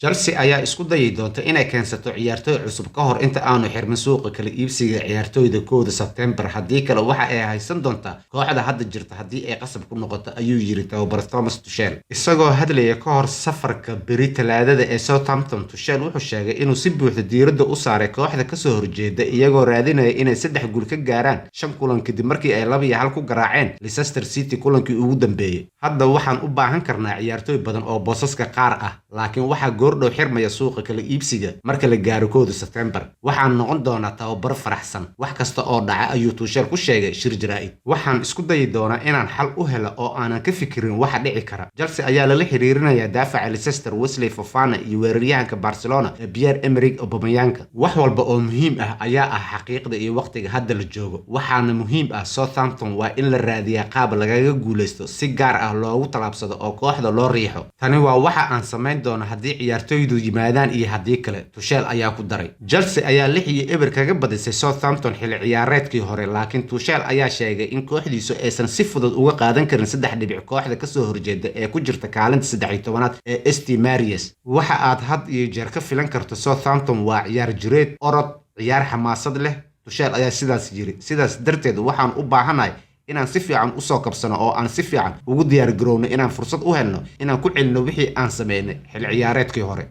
Chelsea ayaa isku dayi doonta inay keensato ciyaartoy cusub ka hor inta aanu xirmin suuqa kala iibsiga ciyaartoyda 1 Sebtembar haddii kale waxa ay haysan doontaa kooxda hadda jirta haddii ay qasab ku noqoto ayuu yiri tababar Thomas Tuchel isagoo hadlaya ka hor safarka beri Talaadada ee Southampton. Tuchel wuxuu sheegay inuu si buuxda diiradda u saaray kooxda ka soo horjeeda iyagoo raadinaya inay 3 gool ka gaaraan 5 kulan kadib markii ay 2-1 ku garaaceen Leicester City kulankii ugu dambeeyay. Hadda waxaan u baahan karnaa ciyaartoy badan oo boosaska qaar ah, laakiin waxa goordhow xirmaya suuqa kala iibsiga marka la gaaro 1 Sebtembar. Waxaan noqon doonaa tababar faraxsan wax kasta oo dhaca ayuu Tuchel ku sheegay shir jaraa'id. Waxaan isku dayi doonaa inaan xal u helo oo aanan ka fikirin waxa dhici kara. Chelsea ayaa lala xiriirinayaa daafaca Leicester Wesley Fofana iyo weeraryahanka Barcelona Pierre-Emerick Aubameyang. Wax walba oo muhiim ah ayaa ah xaqiiqda iyo waqtiga hadda la joogo. Waxaana muhiim ah Southampton waa in la raadiyaa qaab lagaga guuleysto si gaar ah loogu talaabsado oo kooxda loo riixo. Tani waa waxa aan samayn doono haddii ciyaartoydu yimaadaan iyo haddii kale, Tuchel ayaa ku daray. Chelsea ayaa 6-0 kaga badisay Southampton xilli ciyaareedkii hore, laakiin Tuchel ayaa sheegay in kooxdiisu aysan si fudud uga qaadan karin 3 dhibic kooxda ka soo horjeeda ee ku jirta kaalinta 13aad ee St Mary's. Waxa aad had iyo jeer ka filan karto Southampton waa ciyaar jireed, orod, ciyaar xamaasad leh. Tuchel ayaa sidaas yiri. Sidaas darteed waxaan u baahanahay inaan si fiican u soo kabsano oo aan si fiican ugu diyaar garowno inaan fursad u helno inaan ku celino wixii aan sameynay xilli ciyaareedkii hore.